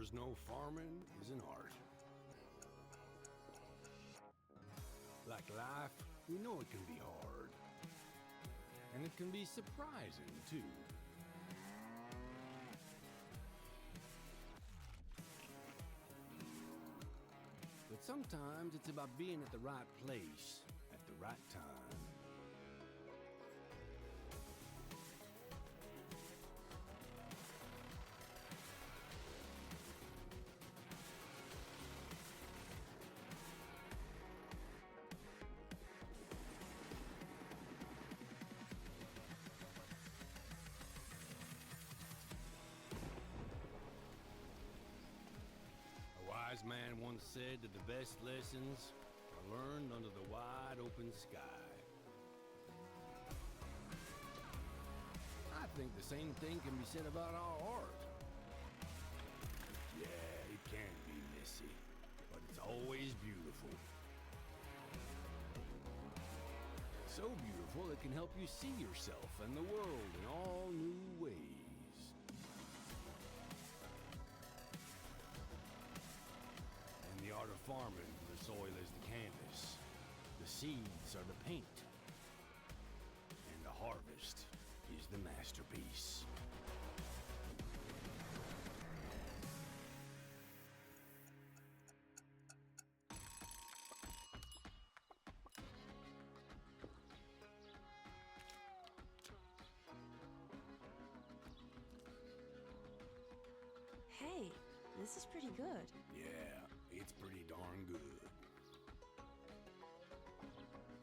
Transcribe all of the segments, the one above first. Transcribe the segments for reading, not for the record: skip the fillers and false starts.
farmers know farming is an art. Like life, we know it can be hard. And it can be surprising, too. But sometimes it's about being at the right place at the right time. A wise man once said that the best lessons are learned under the wide open sky. I think the same thing can be said about our art. Yeah, it can be messy, but it's always beautiful. So beautiful it can help you see yourself and the world in all new ways. In the art of farming, the soil is the canvas, the seeds are the paint, and the harvest is the masterpiece. Hey, this is pretty good. Yeah, it's pretty darn good.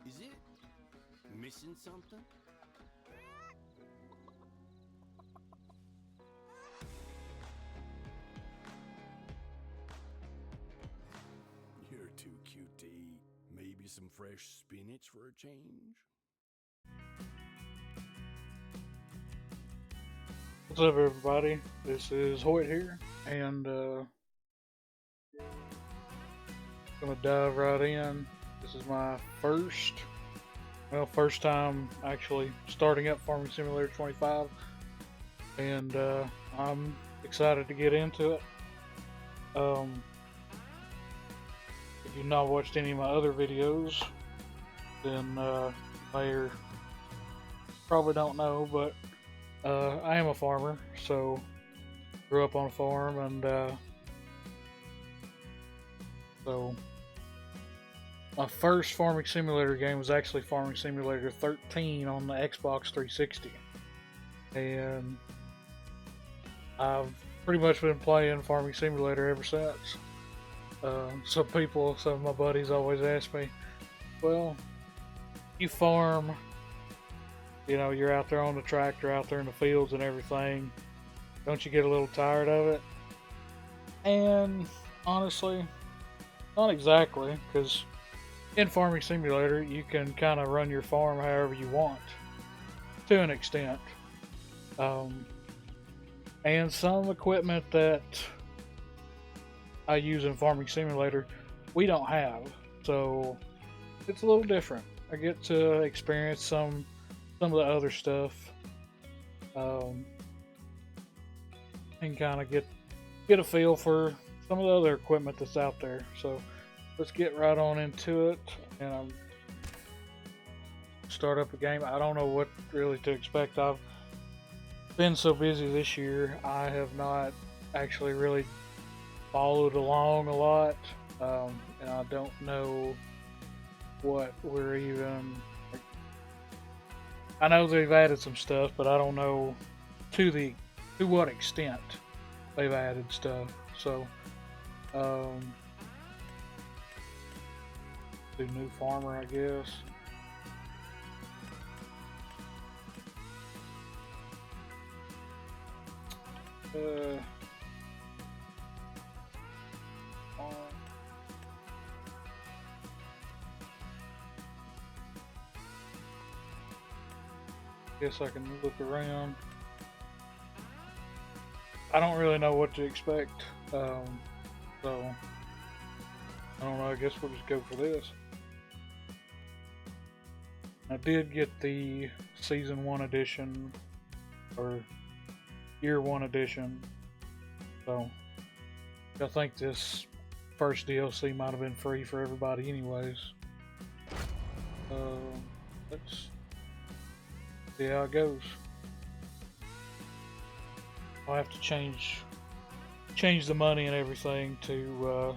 Is it missing something? You're too cute to eat. Maybe some fresh spinach for a change? What's up, everybody? This is Hoyt here, and gonna dive right in. This is my first time actually starting up Farming Simulator 25, and I'm excited to get into it. If you've not watched any of my other videos, then you probably don't know, but I am a farmer, so grew up on a farm, and so my first Farming Simulator game was actually Farming Simulator 13 on the Xbox 360, and I've pretty much been playing Farming Simulator ever since. Some of my buddies always ask me, well, you farm, you know, you're out there on the tractor, out there in the fields and everything. Don't you get a little tired of it? And honestly, not exactly, because in Farming Simulator, you can kind of run your farm however you want, to an extent. And some equipment that I use in Farming Simulator, we don't have, so it's a little different. I get to experience some of the other stuff, and kind of get a feel for some of the other equipment that's out there. So let's get right on into it, and start up a game. I don't know what really to expect. I've been so busy this year, I have not actually really followed along a lot, and I don't know what we're even. I know they've added some stuff, but I don't know to what extent they've added stuff. So, do new farmer, I guess. Guess I can look around. I don't really know what to expect, so I don't know. I guess we'll just go for this. I did get the Season 1 edition, or Year 1 edition, so I think this first DLC might have been free for everybody, anyways. Let's see how it goes. I'll have to change the money and everything to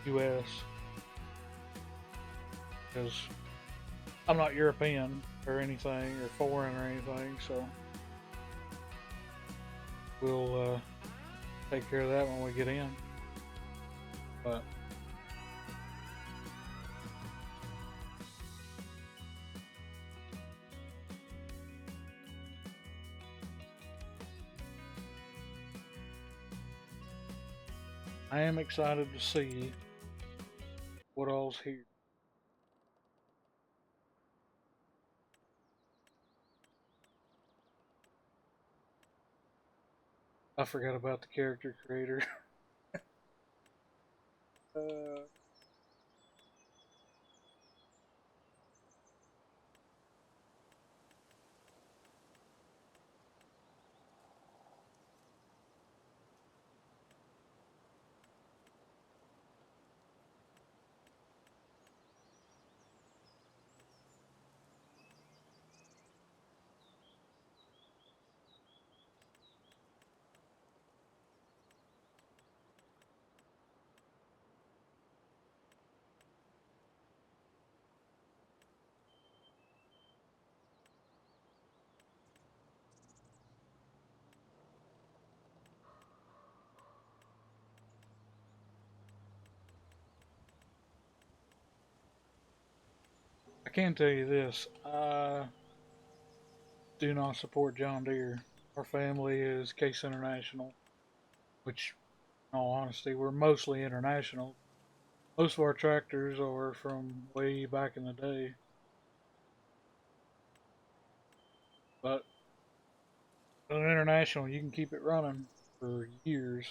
US because I'm not European or anything or foreign or anything, so we'll take care of that when we get in. But I am excited to see what all's here. I forgot about the character creator. uh, I can tell you this. I do not support John Deere. Our family is Case International, which, in all honesty, we're mostly international. Most of our tractors are from way back in the day. But an international, you can keep it running for years.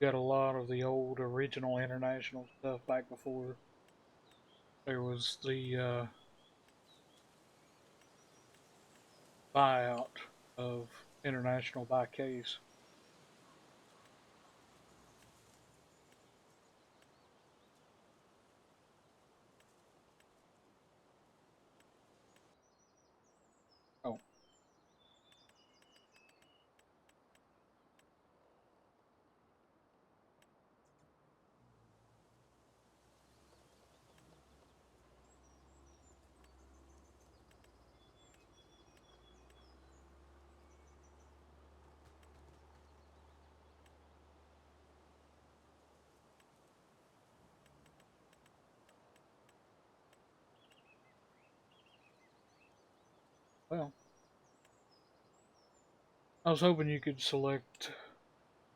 Got a lot of the old original international stuff back before there was the buyout of international by Case. Oh, well, I was hoping you could select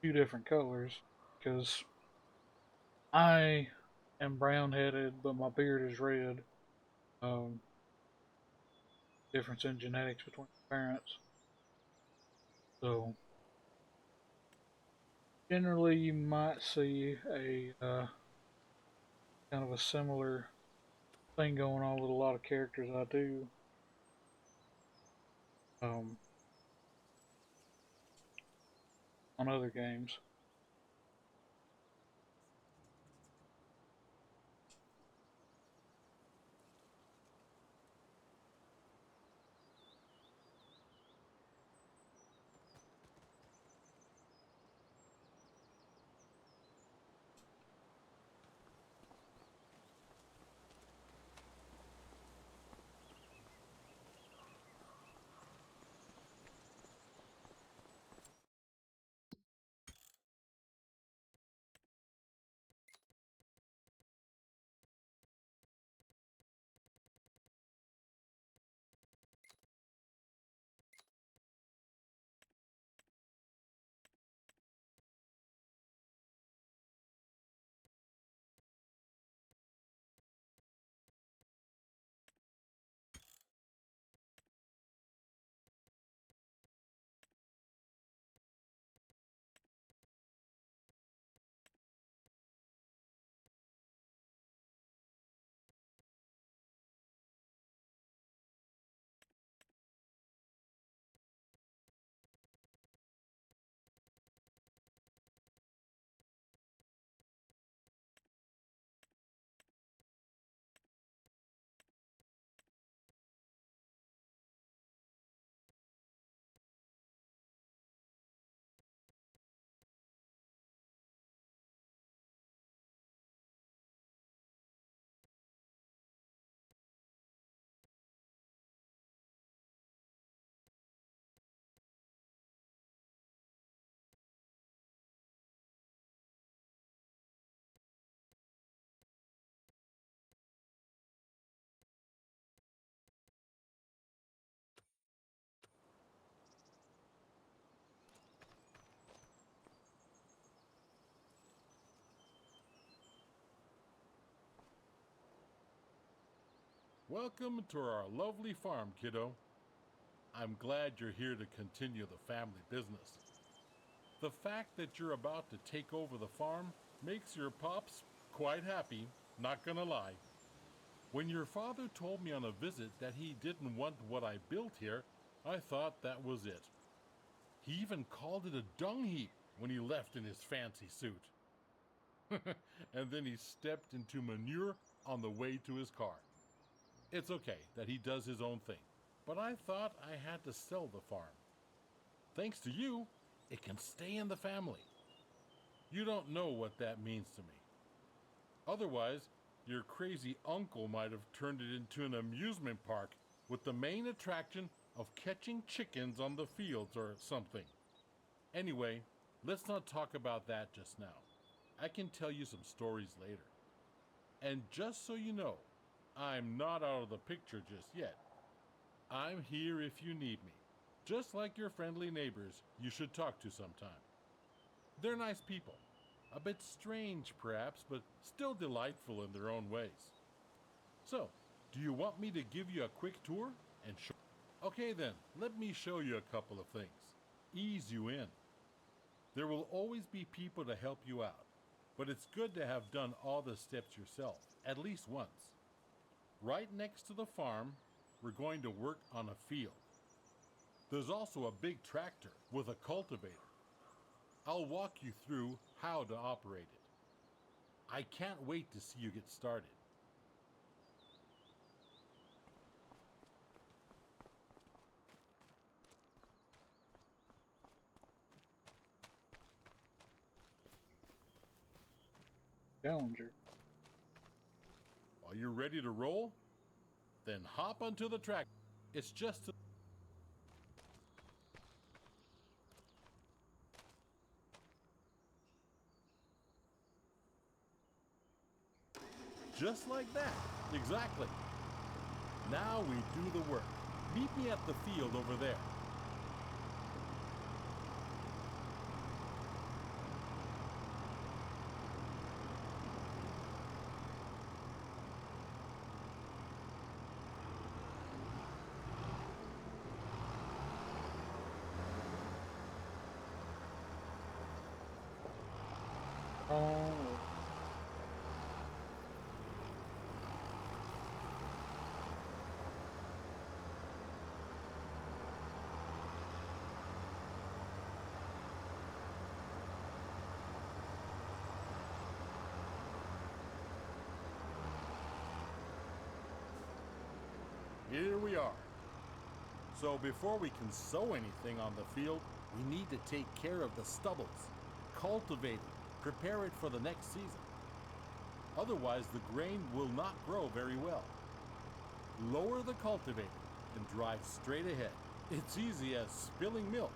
two different colors because I am brown headed, but my beard is red. Um, Difference in genetics between parents. So generally, you might see a kind of a similar thing going on with a lot of characters I do. Um, on other games. Welcome to our lovely farm, kiddo. I'm glad you're here to continue the family business. The fact that you're about to take over the farm makes your pops quite happy, not gonna lie. When your father told me on a visit that he didn't want what I built here, I thought that was it. He even called it a dung heap when he left in his fancy suit. And then he stepped into manure on the way to his car. It's okay that he does his own thing, but I thought I had to sell the farm. Thanks to you, it can stay in the family. You don't know what that means to me. Otherwise, your crazy uncle might have turned it into an amusement park with the main attraction of catching chickens on the fields or something. Anyway, let's not talk about that just now. I can tell you some stories later. And just so you know, I'm not out of the picture just yet. I'm here if you need me, just like your friendly neighbors you should talk to sometime. They're nice people, a bit strange perhaps, but still delightful in their own ways. So, do you want me to give you a quick tour and show? Okay then, let me show you a couple of things. Ease you in. There will always be people to help you out, but it's good to have done all the steps yourself, at least once. Right next to the farm, we're going to work on a field. There's also a big tractor with a cultivator. I'll walk you through how to operate it. I can't wait to see you get started. Challenger. Are you ready to roll? Then hop onto the track. It's just like that. Exactly. Now we do the work. Meet me at the field over there. Oh. Here we are. So before we can sow anything on the field, we need to take care of the stubbles, cultivate it, prepare it for the next season. Otherwise, the grain will not grow very well. Lower the cultivator and drive straight ahead. It's easy as spilling milk.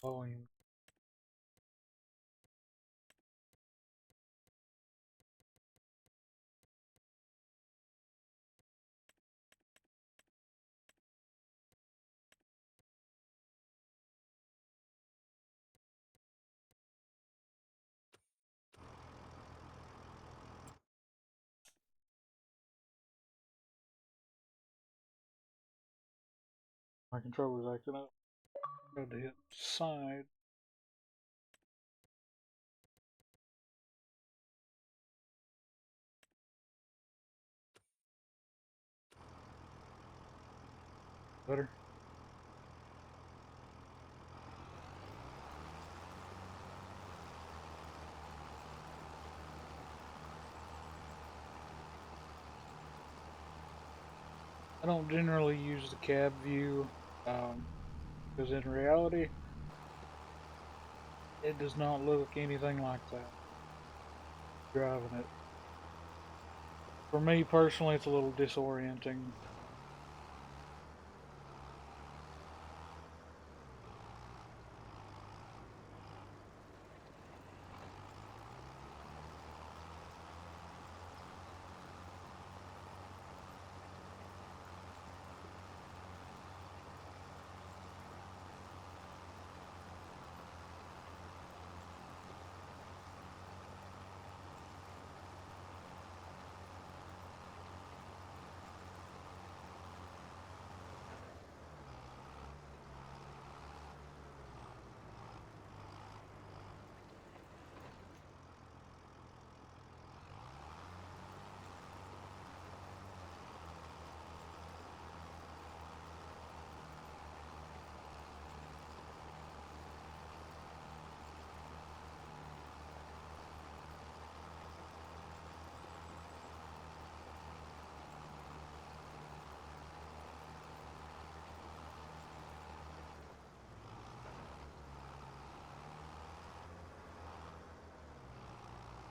Volume. My controller's acting up. Got to hit side. Better. I don't generally use the cab view, because in reality, it does not look anything like that. Driving it. For me personally, it's a little disorienting.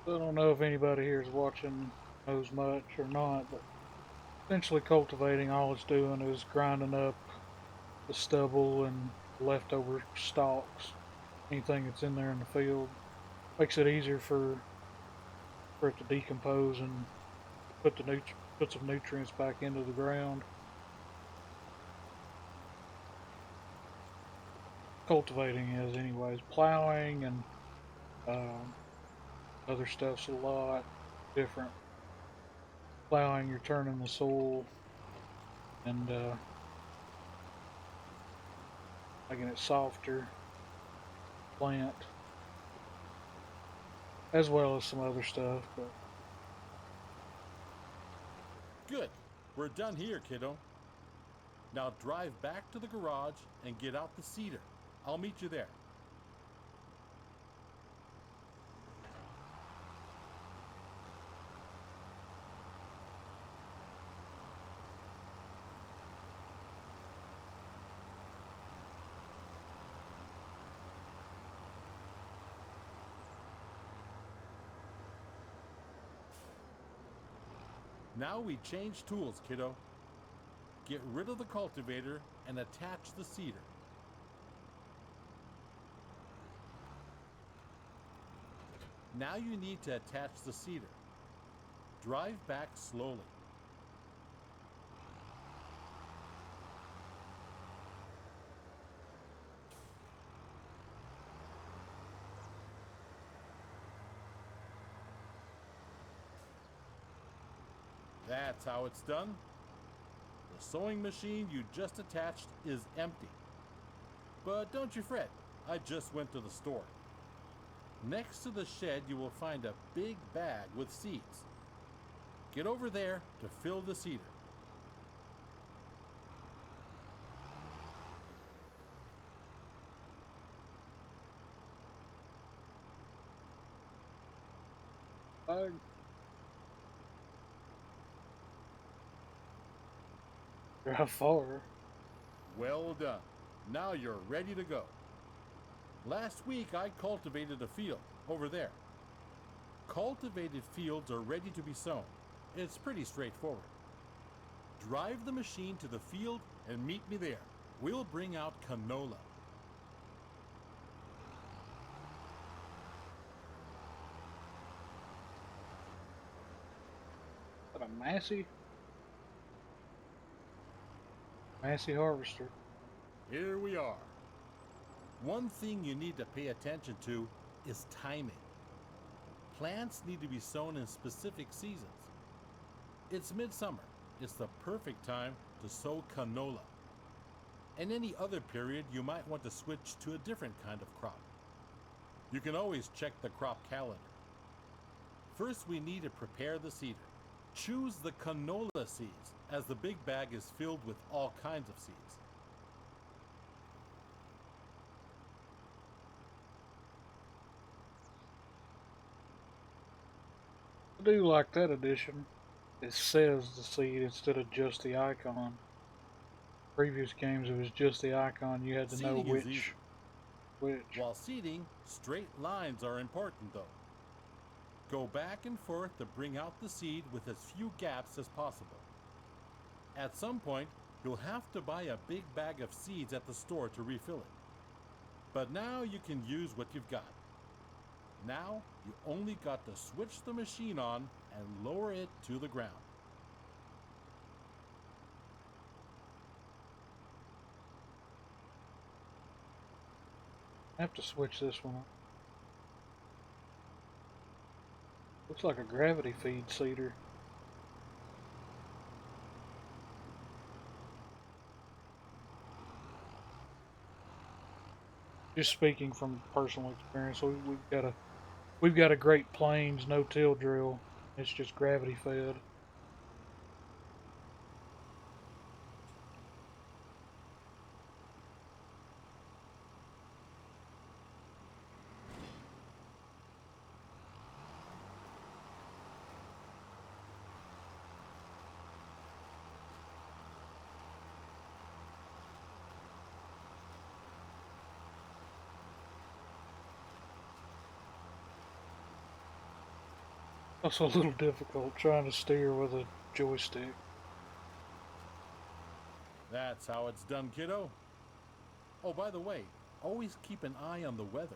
I don't know if anybody here is watching knows much or not, but essentially cultivating, all it's doing is grinding up the stubble and leftover stalks, anything that's in there in the field. Makes it easier for it to decompose and put some nutrients back into the ground. Cultivating is, anyways. Plowing and um, other stuff's a lot different. Plowing, you're turning the soil and making it softer, plant, as well as some other stuff. But Good. We're done here, kiddo. Now drive back to the garage and get out the seeder. I'll meet you there. Now we change tools, kiddo. Get rid of the cultivator and attach the seeder. Now you need to attach the seeder. Drive back slowly. That's how it's done. The sewing machine you just attached is empty. But don't you fret, I just went to the store. Next to the shed you will find a big bag with seeds. Get over there to fill the seeder. how far? Well done. Now you're ready to go. Last week I cultivated a field over there. Cultivated fields are ready to be sown. It's pretty straightforward. Drive the machine to the field and meet me there. We'll bring out canola. Is that a Massey harvester? Here we are. One thing you need to pay attention to is timing. Plants need to be sown in specific seasons. It's midsummer. It's the perfect time to sow canola. In any other period, you might want to switch to a different kind of crop. You can always check the crop calendar. First, we need to prepare the seeder. Choose the canola seeds, as the big bag is filled with all kinds of seeds. I do like that addition. It says the seed instead of just the icon. Previous games it was just the icon. You had to know Seeding is easy. which. While seeding, straight lines are important though. Go back and forth to bring out the seed with as few gaps as possible. At some point, you'll have to buy a big bag of seeds at the store to refill it. But now you can use what you've got. Now, you only got to switch the machine on and lower it to the ground. I have to switch this one up. Looks like a gravity feed seeder. Just speaking from personal experience, we've got a Great Plains no-till drill. It's just gravity fed. Also a little difficult trying to steer with a joystick. That's how it's done, kiddo. Oh, by the way, always keep an eye on the weather.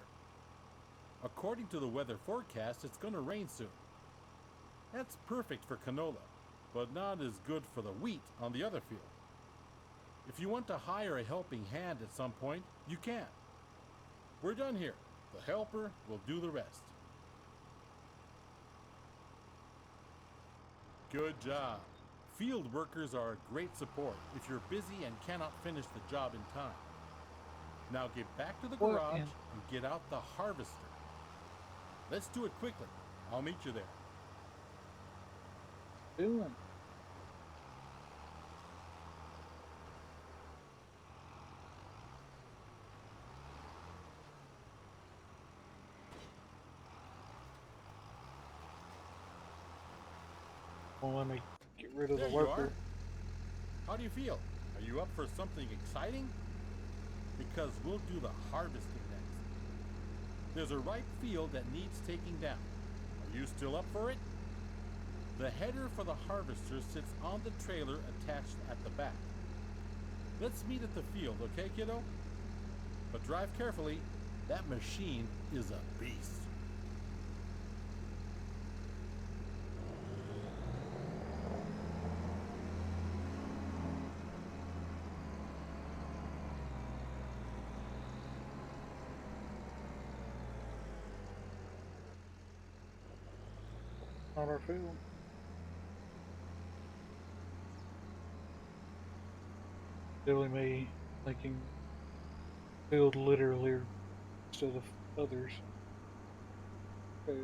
According to the weather forecast, it's going to rain soon. That's perfect for canola, but not as good for the wheat on the other field. If you want to hire a helping hand at some point, you can. We're done here. The helper will do the rest. Good job. Field workers are a great support if you're busy and cannot finish the job in time. Now get back to the garage and get out the harvester. Let's do it quickly. I'll meet you there. Doing. Well, let me get rid of There the you worker. are. How do you feel? Are you up for something exciting? Because we'll do the harvesting next. There's a ripe field that needs taking down. Are you still up for it? The header for the harvester sits on the trailer attached at the back. Let's meet at the field, okay, kiddo? But drive carefully. That machine is a beast. On our field. Silly me thinking field literally instead of others. Okay.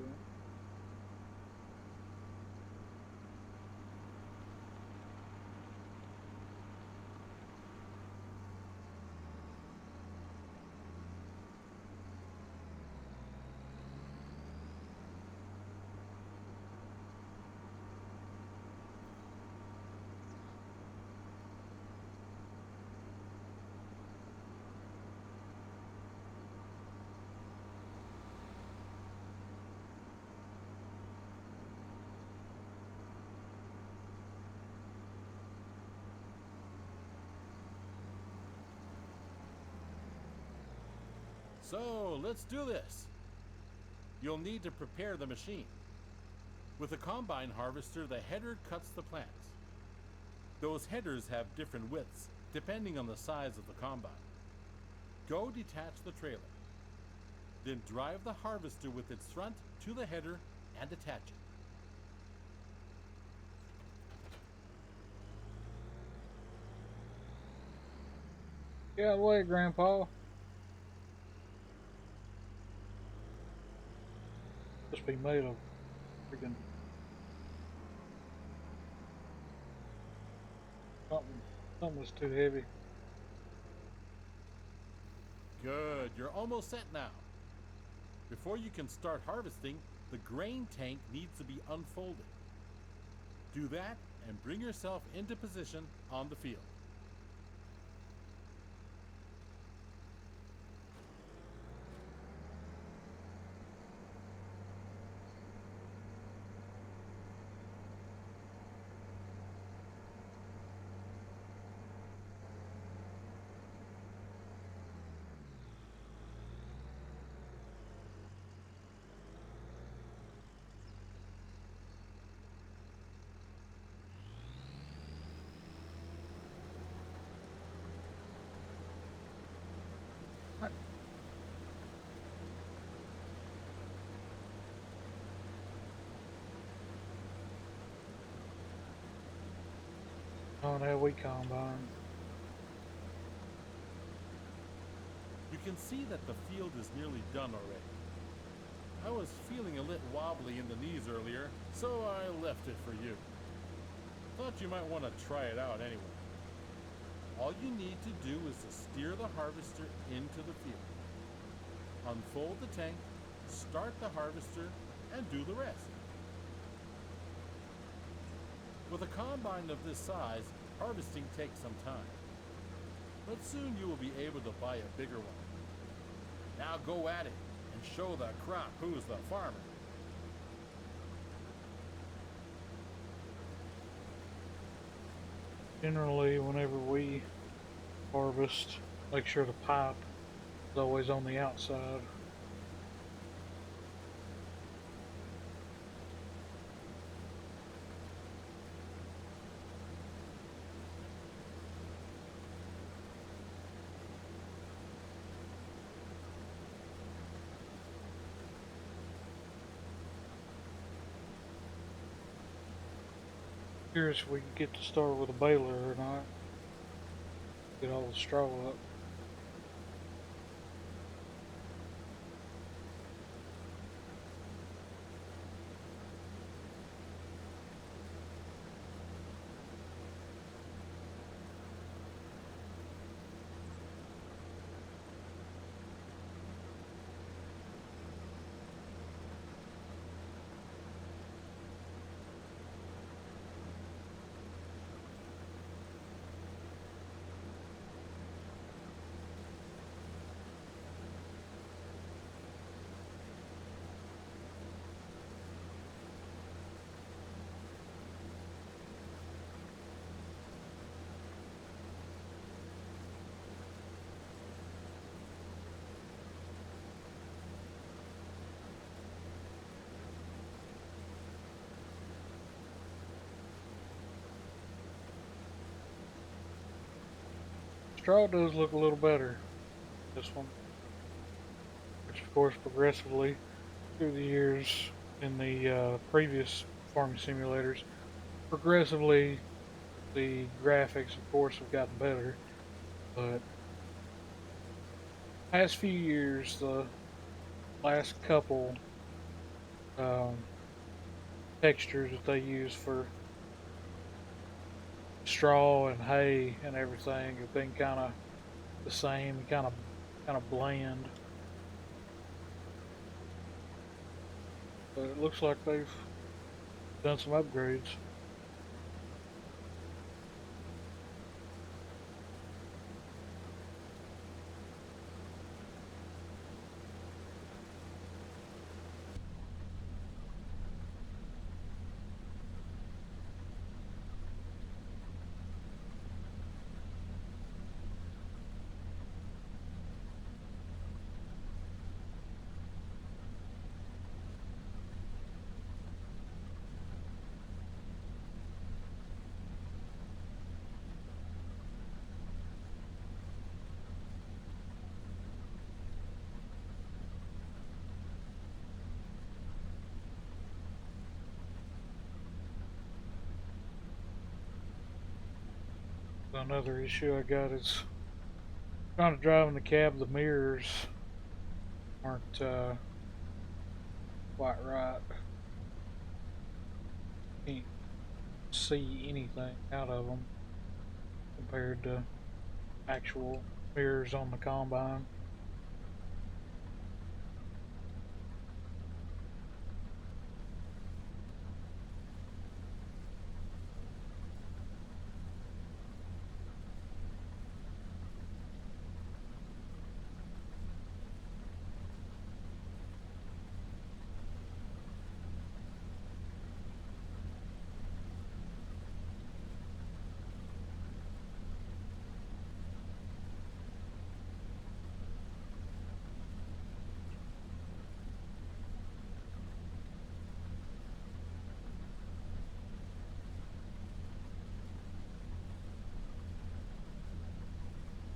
So, let's do this. You'll need to prepare the machine. With a combine harvester, the header cuts the plants. Those headers have different widths, depending on the size of the combine. Go detach the trailer. Then drive the harvester with its front to the header and attach it. Get out of the way, Grandpa. Must be made of freaking something was too heavy. Good, you're almost set now. Before you can start harvesting, the grain tank needs to be unfolded. Do that and bring yourself into position on the field. On how we combine. You can see that the field is nearly done already. I was feeling a little wobbly in the knees earlier, so I left it for you. Thought you might want to try it out anyway. All you need to do is to steer the harvester into the field. Unfold the tank, start the harvester, and do the rest. With a combine of this size, harvesting takes some time. But soon you will be able to buy a bigger one. Now go at it and show the crop who's the farmer. Generally, whenever we harvest, make sure the pipe is always on the outside. Curious if we can get to start with a baler or not. Get all the straw up. Straw does look a little better, this one. Which of course progressively through the years in the previous farming simulators, progressively the graphics of course have gotten better, but past few years, the last couple um, textures that they use for straw and hay and everything have been kind of the same, kind of bland. But it looks like they've done some upgrades. Another issue I got is trying to drive in the cab. The mirrors aren't quite right. Can't see anything out of them compared to actual mirrors on the combine.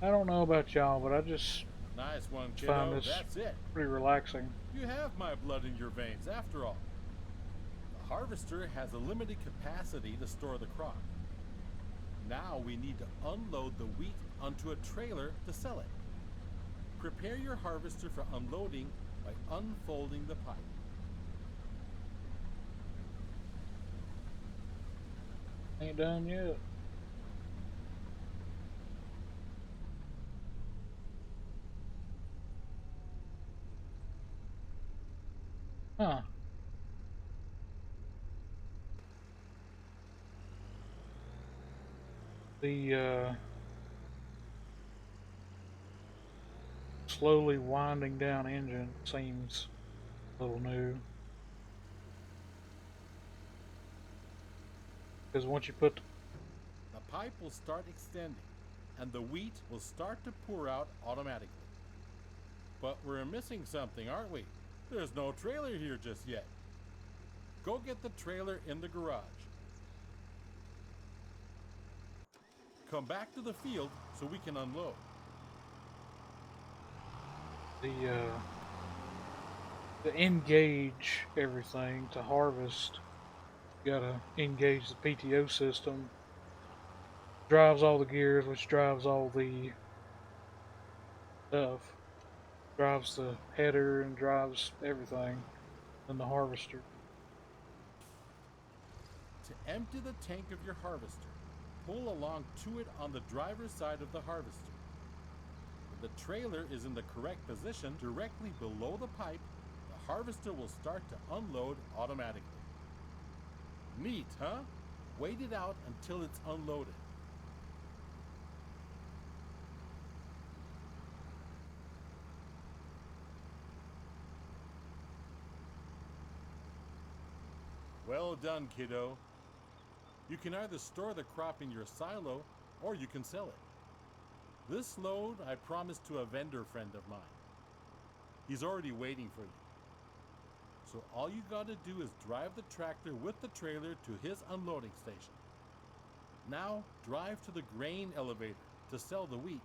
I don't know about y'all, but I just Nice one, find kiddo. this That's it. pretty relaxing. You have my blood in your veins, after all. The harvester has a limited capacity to store the crop. Now we need to unload the wheat onto a trailer to sell it. Prepare your harvester for unloading by unfolding the pipe. Ain't done yet. Huh. The slowly winding down engine seems a little new. Because once you put pipe will start extending and the wheat will start to pour out automatically. But we're missing something, aren't we? There's no trailer here just yet. Go get the trailer in the garage. Come back to the field so we can unload. To engage everything to harvest, you gotta engage the PTO system. Drives all the gears, which drives all the stuff. Drives the header and drives everything in the harvester. To empty the tank of your harvester, pull along to it on the driver's side of the harvester. When the trailer is in the correct position directly below the pipe, the harvester will start to unload automatically. Neat, huh? Wait it out until it's unloaded. Well done, kiddo. You can either store the crop in your silo or you can sell it. This load I promised to a vendor friend of mine. He's already waiting for you. So all you gotta do is drive the tractor with the trailer to his unloading station. Now drive to the grain elevator to sell the wheat.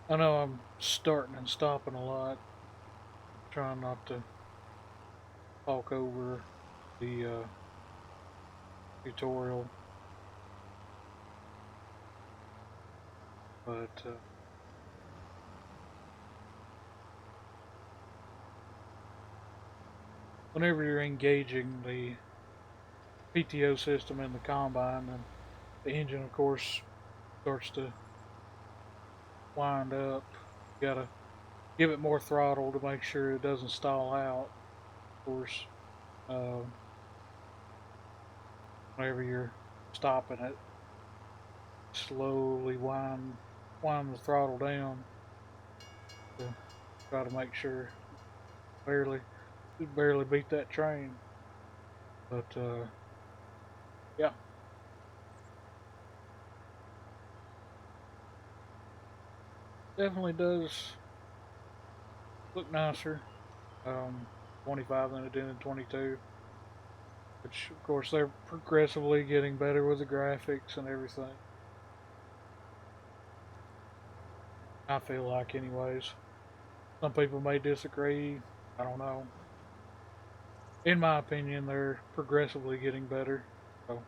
I know I'm starting and stopping a lot, trying not to talk over the tutorial, but whenever you're engaging the PTO system in the combine, and the engine, of course, starts to wind up, you gotta give it more throttle to make sure it doesn't stall out. Of course, whenever you're stopping it, slowly wind the throttle down to try to make sure barely beat that train. But yeah. Definitely does look nicer. 25 than it did in 22. Which, of course, they're progressively getting better with the graphics and everything. I feel like, anyways. Some people may disagree. I don't know. In my opinion, they're progressively getting better. So.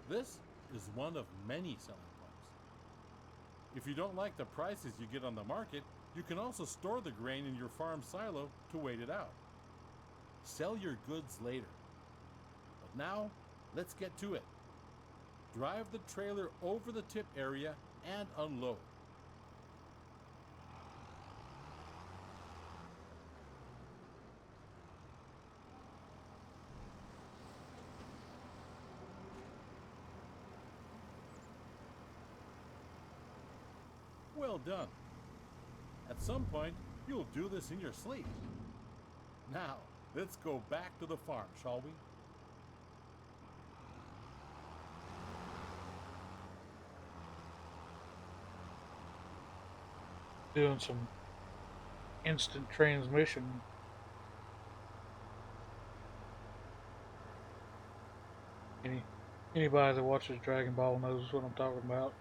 This is one of many selling points. If you don't like the prices you get on the market, you can also store the grain in your farm silo to wait it out. Sell your goods later. But now, let's get to it. Drive the trailer over the tip area and unload. Well done. At some point, you'll do this in your sleep. Now, let's go back to the farm, shall we? Doing some instant transmission. Anybody that watches Dragon Ball knows what I'm talking about.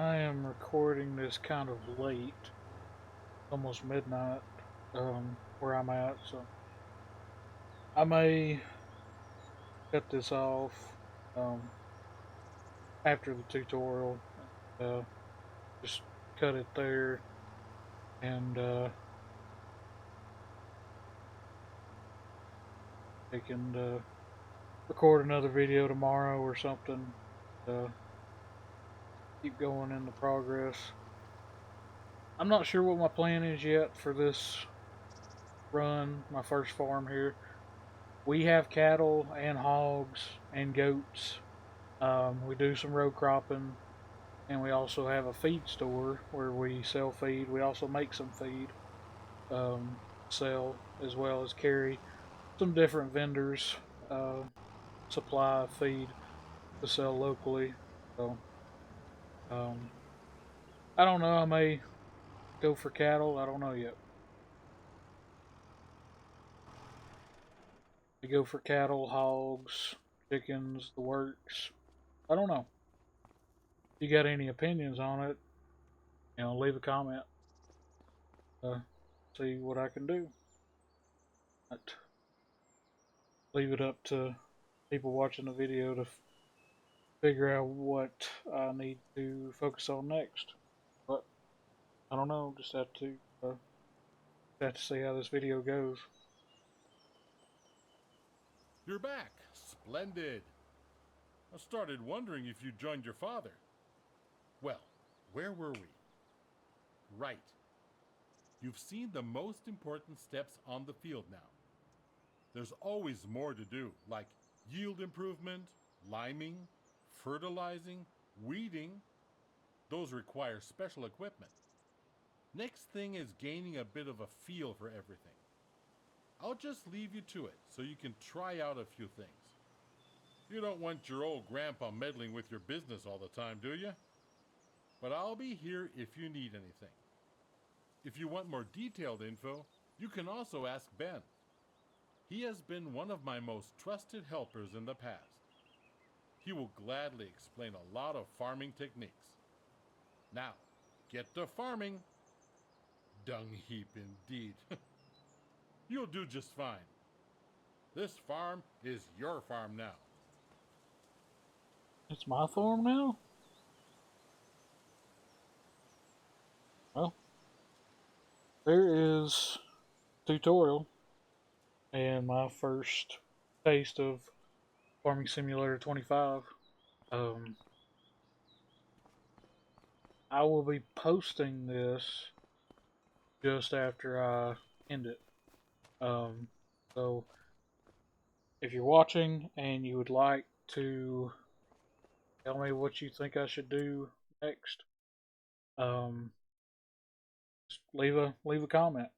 I am recording this kind of late, almost midnight, where I'm at, so I may cut this off um, after the tutorial. Uh, just cut it there, and I can record another video tomorrow or something. Keep going in the progress. I'm not sure what my plan is yet for this run, my first farm here. We have cattle and hogs and goats. We do some row cropping, and we also have a feed store where we sell feed. We also make some feed, sell, as well as carry some different vendors supply feed to sell locally. So I don't know. I may go for cattle. I don't know yet. I go for cattle, hogs, chickens, the works. I don't know. If you got any opinions on it, leave a comment. See what I can do. But leave it up to people watching the video to figure out what I need to focus on next. But I don't know. Just have to see how this video goes. You're back. Splendid. I started wondering if you joined your father. Well, where were we? Right. You've seen the most important steps on the field now. There's always more to do, like yield improvement, liming, fertilizing, weeding. Those require special equipment. Next thing is gaining a bit of a feel for everything. I'll just leave you to it so you can try out a few things. You don't want your old grandpa meddling with your business all the time, do you? But I'll be here if you need anything. If you want more detailed info, you can also ask Ben. He has been one of my most trusted helpers in the past. He will gladly explain a lot of farming techniques. Now, get to farming. Dung heap indeed. You'll do just fine. This farm is your farm now. It's my farm now? Well, there is tutorial and my first taste of Farming Simulator 25. I will be posting this just after I end it. So if you're watching and you would like to tell me what you think I should do next, just leave a comment.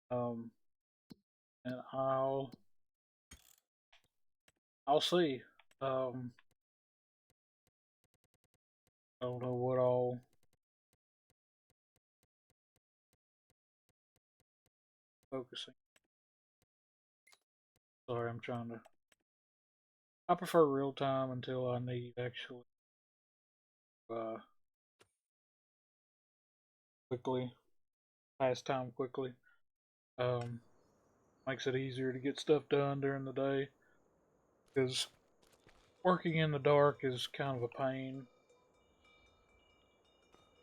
And I'll see. I don't know what all focusing. Sorry, I'm trying to. I prefer real time until I need actually quickly pass time quickly. Makes it easier to get stuff done during the day because working in the dark is kind of a pain.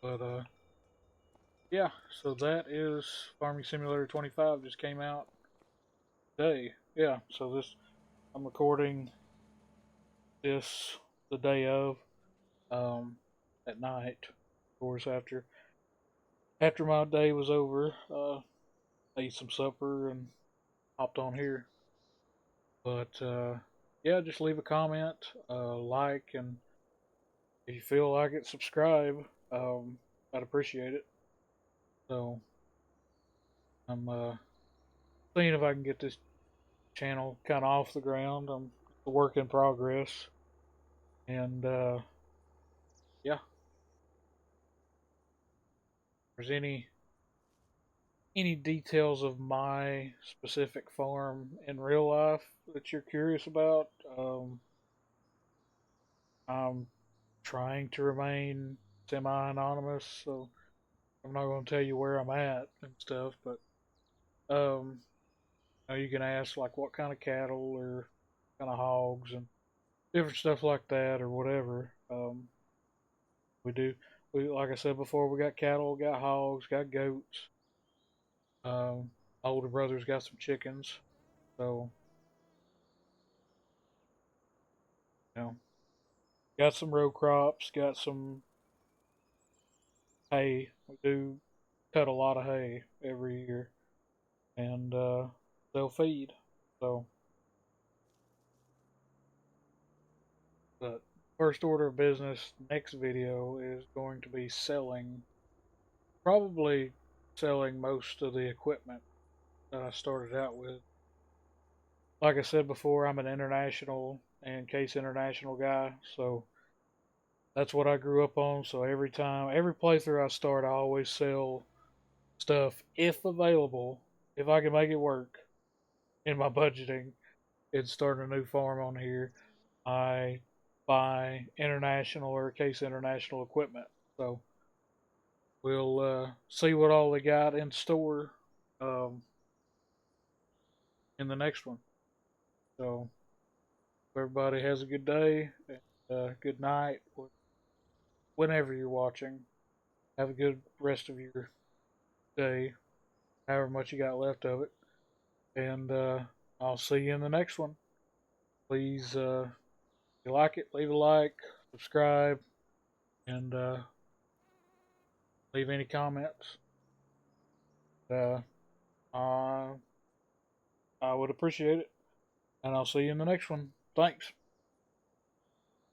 But yeah, so that is Farming Simulator 25 just came out today. Yeah, so I'm recording this the day of at night. Of course, after my day was over, ate some supper and hopped on here. But yeah, just leave a comment, like, and if you feel like it, subscribe. I'd appreciate it. So I'm seeing if I can get this channel kind of off the ground. I'm a work in progress, and yeah, if there's any details of my specific farm in real life that you're curious about, I'm trying to remain semi-anonymous, so I'm not going to tell you where I'm at and stuff. But um, you can ask like what kind of cattle or kind of hogs and different stuff like that or whatever. We do. We like I said before, we got cattle, got hogs, got goats. Um, my older brother's got some chickens, so you know, got some row crops, got some hay. We do cut a lot of hay every year, and they'll feed. So, but first order of business next video is going to be probably selling most of the equipment that I started out with. Like I said before, I'm an international and Case International guy, so that's what I grew up on. So every playthrough I start, I always sell stuff if available, if I can make it work in my budgeting and start a new farm on here. I buy international or Case International equipment. So we'll see what all they got in store um, in the next one. So everybody has a good day and good night whenever you're watching. Have a good rest of your day, however much you got left of it. And I'll see you in the next one. Please, if you like it, leave a like, subscribe, and leave any comments. Uh, I would appreciate it. And I'll see you in the next one. Thanks.